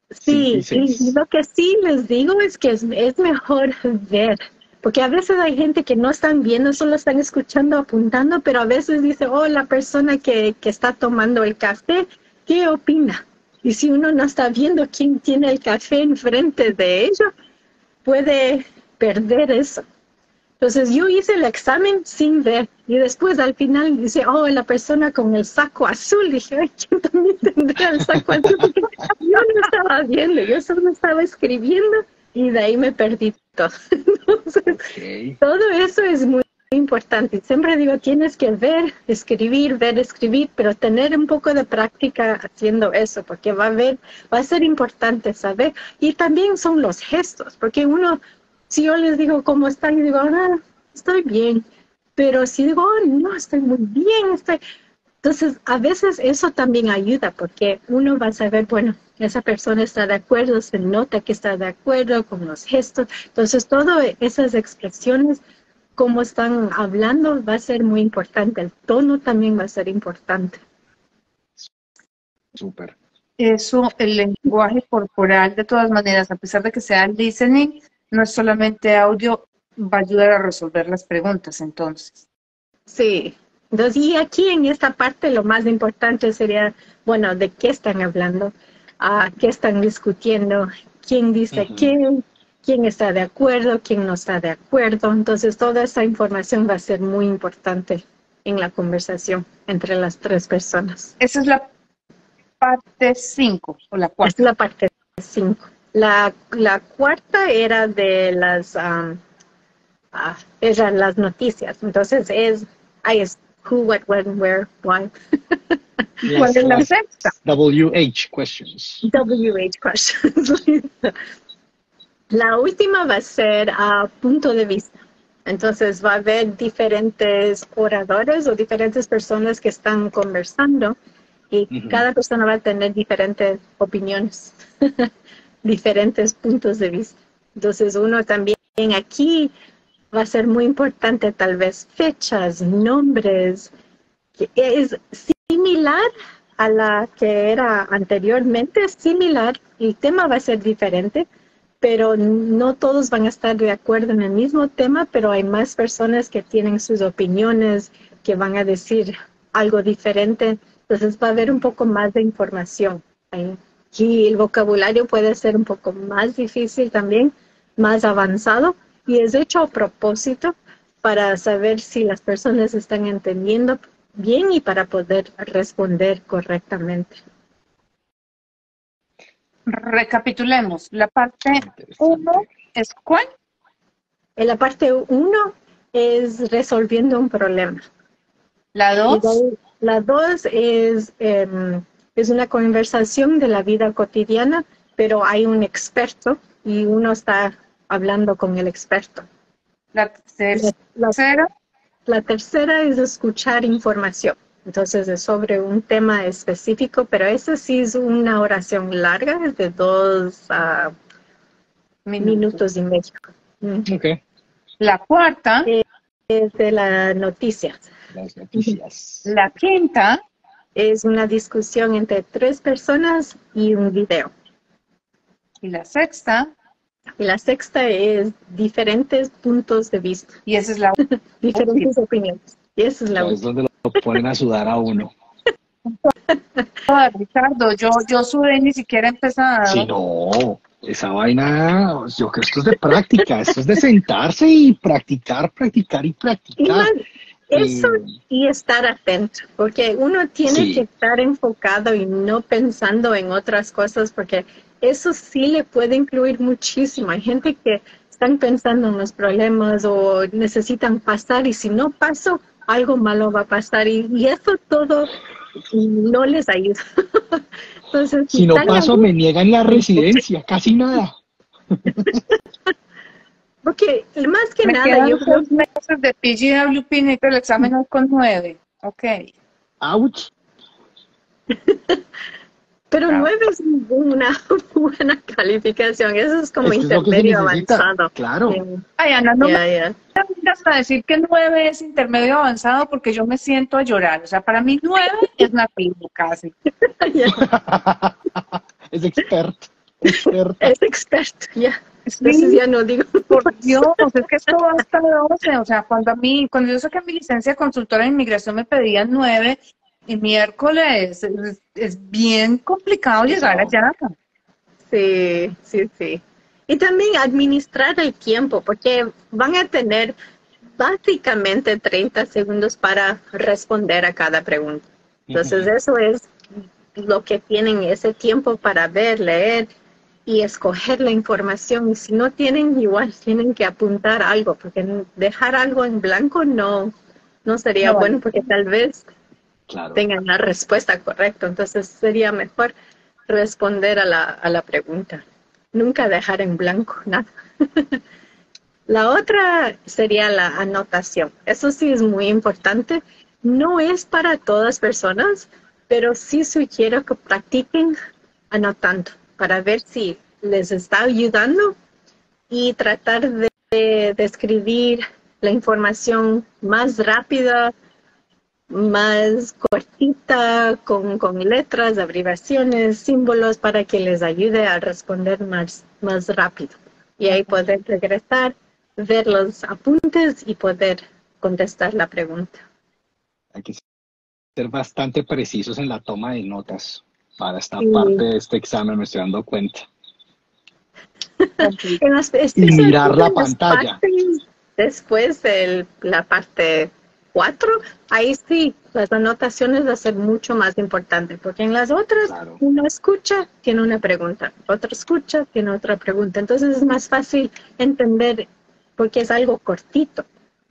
Sí, y lo que sí les digo es que es mejor ver, porque a veces hay gente que no están viendo, solo están escuchando, apuntando, pero a veces dice, oh, la persona que está tomando el café, ¿qué opina? Y si uno no está viendo quién tiene el café enfrente de ellos, puede perder eso. Entonces yo hice el examen sin ver y después al final dice, oh, la persona con el saco azul. Dije, ay, ¿quién también tendría el saco azul? Porque yo no estaba viendo, yo solo estaba escribiendo y de ahí me perdí todo. Entonces, todo eso es muy importante. Siempre digo, tienes que ver, escribir, pero tener un poco de práctica haciendo eso, porque va a ser importante saber. Y también son los gestos, porque si yo les digo cómo están, y digo, estoy bien. Pero si digo, no, estoy muy bien, Entonces, a veces eso también ayuda, porque uno va a saber, bueno, esa persona está de acuerdo, se nota que está de acuerdo con los gestos. Entonces, todas esas expresiones, cómo están hablando, va a ser muy importante. El tono también va a ser importante. Súper. Eso, el lenguaje corporal, de todas maneras, a pesar de que sea listening, no es solamente audio, va a ayudar a resolver las preguntas, entonces. Sí. Entonces, y aquí en esta parte lo más importante sería, bueno, de qué están hablando, qué están discutiendo, quién dice qué, quién está de acuerdo, quién no está de acuerdo. Entonces, toda esa información va a ser muy importante en la conversación entre las tres personas. Esa es la parte 5 o la cuarta. Es la parte 5. La cuarta era de eran las noticias. Entonces, es who, what, when, where, why. ¿Cuál es la sexta? WH questions. WH questions. La última va a ser punto de vista. Entonces va a haber diferentes oradores o diferentes personas que están conversando y cada persona va a tener diferentes opiniones, diferentes puntos de vista. Entonces uno también aquí va a ser muy importante, tal vez fechas, nombres. Es similar a la que era anteriormente, similar. El tema va a ser diferente, pero no todos van a estar de acuerdo en el mismo tema, pero hay más personas que tienen sus opiniones, que van a decir algo diferente. Entonces va a haber un poco más de información ahí. Y el vocabulario puede ser un poco más difícil también, más avanzado. Y es hecho a propósito para saber si las personas están entendiendo bien y para poder responder correctamente. Recapitulemos. La parte 1 es ¿cuál? En la parte 1 es resolviendo un problema. La 2. La 2 es una conversación de la vida cotidiana, pero hay un experto y uno está hablando con el experto. La tercera. La tercera es escuchar información. Entonces es sobre un tema específico, pero esa sí es una oración larga, de 2 minutos y medio. Okay. La cuarta es de las noticias. Las noticias. La quinta es una discusión entre 3 personas y un video. Y la sexta. Y la sexta es diferentes puntos de vista. Y esa es la diferentes opiniones. Y esa es la última. Es donde lo ponen a sudar a uno. Ricardo, yo sudé y ni siquiera empezaba. Sí, no. Esa vaina, yo creo que esto es de práctica. Esto es de sentarse y practicar. Eso y estar atento, porque uno tiene que estar enfocado y no pensando en otras cosas, porque eso sí le puede incluir muchísimo. Hay gente que están pensando en los problemas o necesitan pasar y si no paso, algo malo va a pasar y eso todo no les ayuda. Entonces, si no paso, me niegan la residencia, casi nada. Porque más que me nada yo creo 2 meses de PGWP, necesito el examen hoy con 9. Ok. Ouch. Pero 9 es una buena calificación. Eso es como intermedio avanzado. Claro. Ay, Ana, no me vengas a decir que 9 es intermedio avanzado porque yo me siento a llorar. O sea, para mí 9 es nativo casi. Es experto. Es experto, ya. Entonces ya no digo. Por Dios, es que esto va hasta 12. O sea, cuando yo saqué mi licencia de consultora de inmigración me pedían 9 y miércoles es bien complicado llegar allá. Sí. Y también administrar el tiempo, porque van a tener básicamente 30 segundos para responder a cada pregunta. Entonces eso es lo que tienen ese tiempo para ver, leer y escoger la información. Y si no tienen, igual tienen que apuntar algo, porque dejar algo en blanco no sería bueno, porque tal vez tengan la respuesta correcta. Entonces sería mejor responder a la pregunta. Nunca dejar en blanco nada. La otra sería la anotación. Eso sí es muy importante. No es para todas personas, pero sí sugiero que practiquen anotando para ver si les está ayudando y tratar de escribir la información más rápida, más cortita, con letras, abreviaciones, símbolos, para que les ayude a responder más rápido. Y ahí poder regresar, ver los apuntes y poder contestar la pregunta. Hay que ser bastante precisos en la toma de notas para esta parte de este examen, me estoy dando cuenta. Y mirar la pantalla. Después de la parte 4, ahí sí, las anotaciones va a ser mucho más importante, porque en las otras uno escucha, tiene una pregunta, otro escucha, tiene otra pregunta. Entonces es más fácil entender porque es algo cortito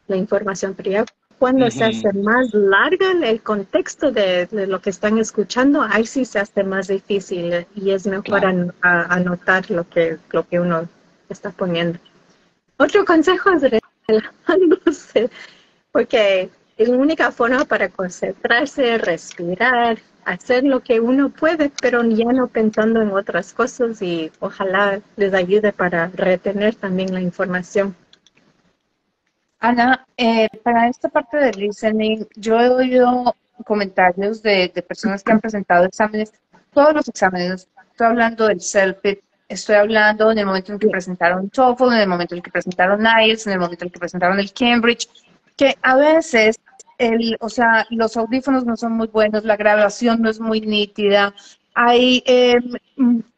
la información, pero ya cuando se hace más larga el contexto de lo que están escuchando, ahí sí se hace más difícil y es mejor anotar lo que uno está poniendo. Otro consejo es relajándose, porque es la única forma para concentrarse, respirar, hacer lo que uno puede, pero ya no pensando en otras cosas, y ojalá les ayude para retener también la información. Ana, para esta parte del listening, yo he oído comentarios de personas que han presentado exámenes, todos los exámenes. Estoy hablando del CELPIT, estoy hablando en el momento en que presentaron TOEFL, en el momento en que presentaron IELTS, en el momento en que presentaron el Cambridge, que a veces los audífonos no son muy buenos, la grabación no es muy nítida, hay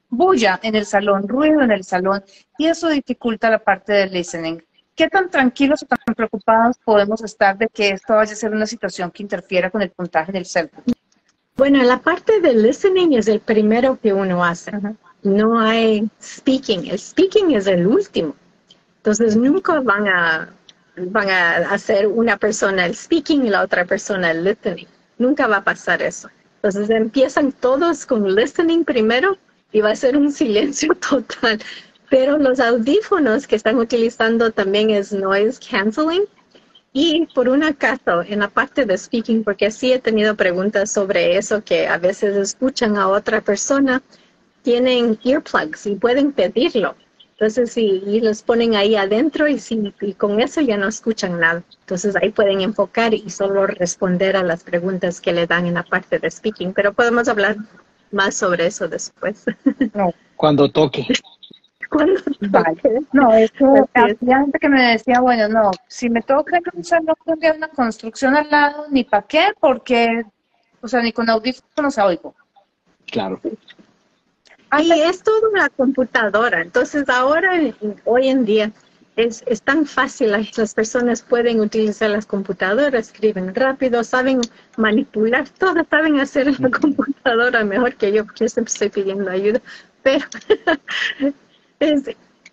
bulla en el salón, ruido en el salón, y eso dificulta la parte del listening. ¿Qué tan tranquilos o tan preocupados podemos estar de que esto vaya a ser una situación que interfiera con el puntaje del CELPIT? Bueno, la parte del listening es el primero que uno hace. No hay speaking. El speaking es el último. Entonces nunca van a hacer una persona el speaking y la otra persona el listening. Nunca va a pasar eso. Entonces empiezan todos con listening primero y va a ser un silencio total. Pero los audífonos que están utilizando también es noise canceling. Y por un acaso, en la parte de speaking, porque sí he tenido preguntas sobre eso, que a veces escuchan a otra persona, tienen earplugs y pueden pedirlo. Entonces, y los ponen ahí adentro y con eso ya no escuchan nada. Entonces, ahí pueden enfocar y solo responder a las preguntas que le dan en la parte de speaking. Pero podemos hablar más sobre eso después. No. Cuando toque. Vale. No, eso había gente que me decía, bueno, no, si me toca en un salón donde hay una construcción al lado, ni para qué, porque, o sea, ni con audífonos oigo. Claro. Y es todo una computadora. Entonces ahora, hoy en día, es tan fácil. Las personas pueden utilizar las computadoras, escriben rápido, saben manipular, todo saben hacer en la computadora mejor que yo, porque yo siempre estoy pidiendo ayuda. Pero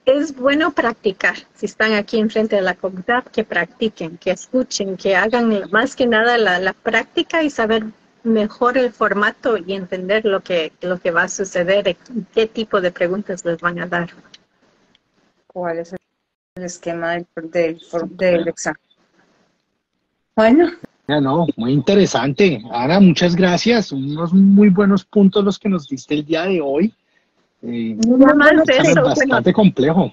es bueno practicar. Si están aquí enfrente de la computadora, que practiquen, que escuchen, que hagan más que nada la práctica y saber mejor el formato y entender lo que va a suceder, qué tipo de preguntas les van a dar. ¿Cuál es el esquema del examen? Bueno. Ya no, muy interesante. Ana, muchas gracias. Unos muy buenos puntos los que nos diste el día de hoy. Bastante complejo.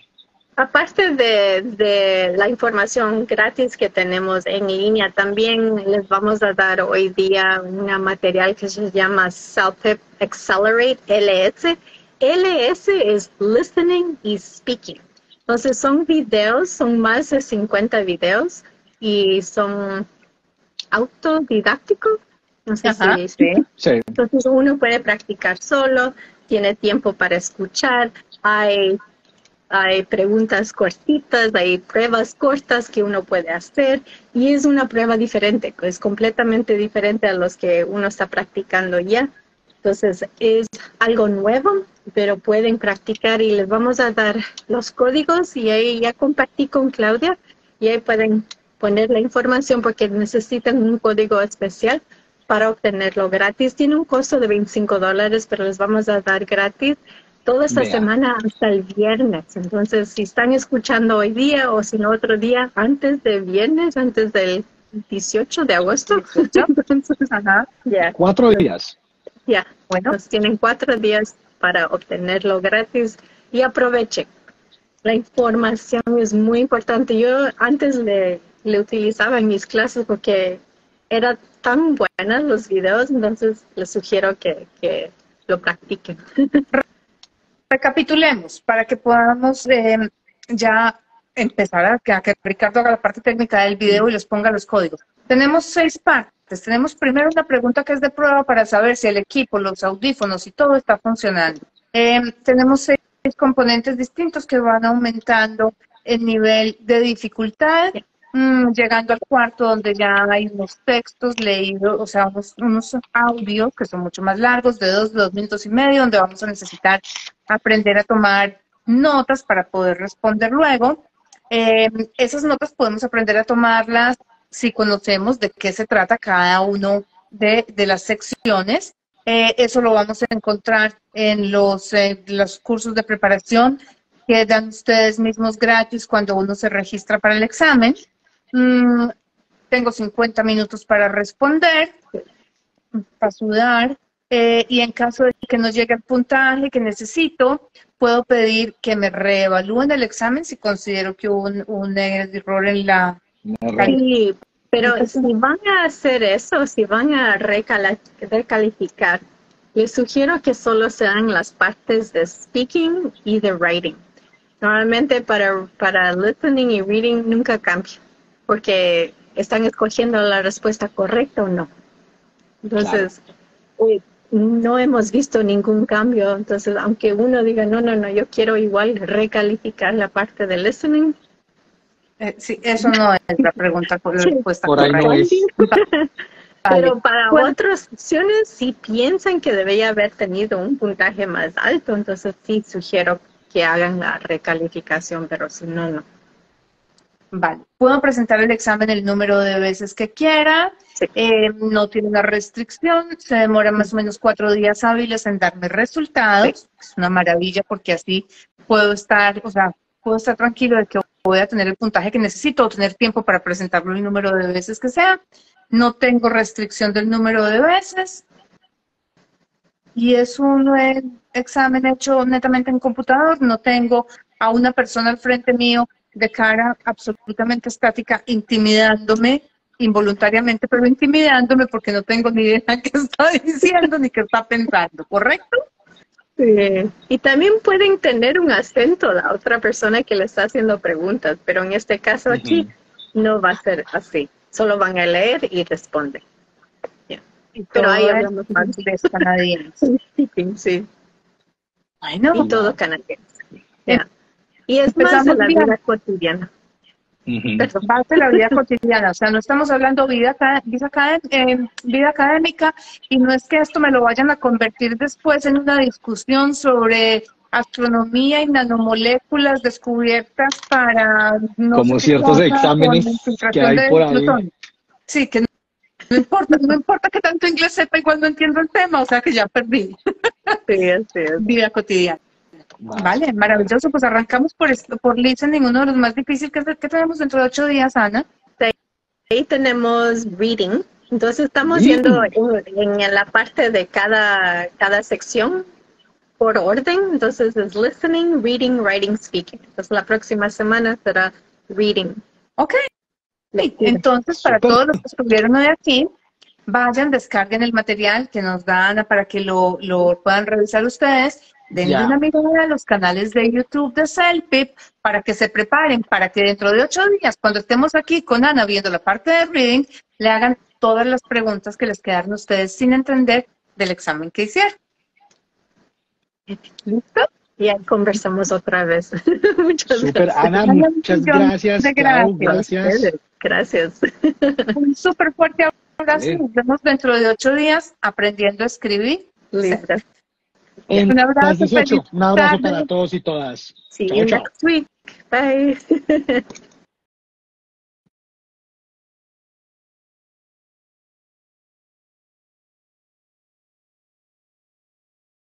Aparte de la información gratis que tenemos en línea, también les vamos a dar hoy día un material que se llama CELPIP Accelerate LS. LS es Listening y Speaking. Entonces son videos, son más de 50 videos y son autodidácticos. No sé si entonces uno puede practicar solo, tiene tiempo para escuchar, hay preguntas cortitas, hay pruebas cortas que uno puede hacer y es una prueba diferente, es completamente diferente a los que uno está practicando ya. Entonces es algo nuevo pero pueden practicar y les vamos a dar los códigos y ahí ya compartí con Claudia y ahí pueden poner la información porque necesitan un código especial para obtenerlo gratis. Tiene un costo de $25, pero les vamos a dar gratis toda esta semana hasta el viernes. Entonces, si están escuchando hoy día o si no otro día, antes de viernes, antes del 18 de agosto. Entonces, Ajá. 4 días. Ya, Bueno. pues tienen 4 días para obtenerlo gratis y aprovechen. La información es muy importante. Yo antes le utilizaba en mis clases porque era tan buenas los videos, entonces les sugiero que lo practiquen. Recapitulemos para que podamos ya empezar a que Ricardo haga la parte técnica del video y les ponga los códigos. Tenemos 6 partes. Tenemos primero una pregunta que es de prueba para saber si el equipo, los audífonos y todo está funcionando. Tenemos 6 componentes distintos que van aumentando el nivel de dificultad, llegando al cuarto donde ya hay unos textos leídos, o sea, unos audios que son mucho más largos, de 2 minutos y medio, donde vamos a necesitar aprender a tomar notas para poder responder luego. Esas notas podemos aprender a tomarlas si conocemos de qué se trata cada uno de las secciones. Eso lo vamos a encontrar en los cursos de preparación que dan ustedes mismos gratis cuando uno se registra para el examen. Tengo 50 minutos para responder, para sudar, y en caso de que no llegue el puntaje que necesito, puedo pedir que me reevalúen el examen si considero que hubo un error en la... Sí, pero si van a hacer eso, si van a recalificar, les sugiero que solo sean las partes de speaking y de writing. Normalmente para listening y reading nunca cambia, porque están escogiendo la respuesta correcta o no. Entonces, no hemos visto ningún cambio. Entonces, aunque uno diga, no, yo quiero igual recalificar la parte de listening. Sí, eso no es la pregunta con la respuesta por ahí correcta. no es. Pero para otras opciones, si piensan que debería haber tenido un puntaje más alto, entonces sí sugiero que hagan la recalificación, pero si no, no. Vale, puedo presentar el examen el número de veces que quiera, Sí. No tiene una restricción, se demora más o menos 4 días hábiles en darme resultados. Sí. Es una maravilla porque así puedo estar tranquilo de que voy a tener el puntaje que necesito o tener tiempo para presentarlo el número de veces que sea. No tengo restricción del número de veces y es un examen hecho netamente en computador. No tengo a una persona al frente mío de cara absolutamente estática intimidándome involuntariamente, pero intimidándome porque no tengo ni idea qué está diciendo ni qué está pensando, ¿correcto? Sí. Y también pueden tener un acento la otra persona que le está haciendo preguntas, pero en este caso aquí no va a ser así. Solo van a leer y responden. Yeah. Pero ahí hablamos más de canadiense. Sí. Ay, no. Y todo canadiense. Yeah. Y es más de la vida cotidiana. Perdón, más de la vida cotidiana. O sea, no estamos hablando vida académica y no es que esto me lo vayan a convertir después en una discusión sobre astronomía y nanomoléculas descubiertas para... Como ciertos exámenes que hay por ahí. Sí, que no importa que tanto inglés sepa, igual no entiendo el tema, o sea que ya perdí. Sí, así es. Vida cotidiana. Vale, maravilloso. Pues arrancamos por listening, uno de los más difíciles que tenemos dentro de 8 días, Ana. Ahí tenemos reading. Entonces estamos yendo en la parte de cada sección por orden. Entonces es listening, reading, writing, speaking. Entonces la próxima semana será reading. Ok. Entonces, para todos los que estuvieron hoy aquí, vayan, descarguen el material que nos da Ana para que lo puedan revisar ustedes. Denle una mirada a los canales de YouTube de CELPIP para que se preparen, para que dentro de 8 días, cuando estemos aquí con Ana viendo la parte de reading, le hagan todas las preguntas que les quedaron a ustedes sin entender del examen que hicieron. ¿Listo? Y ahí conversamos otra vez. Muchas Super, gracias. Ana, muchas gracias. Gracias. Gracias. Un súper fuerte abrazo. Nos vemos dentro de 8 días aprendiendo a escribir. Listo. En Un las abrazo, 18. feliz Un abrazo tarde. para todos y todas. See Chao, you chao. next week. Bye.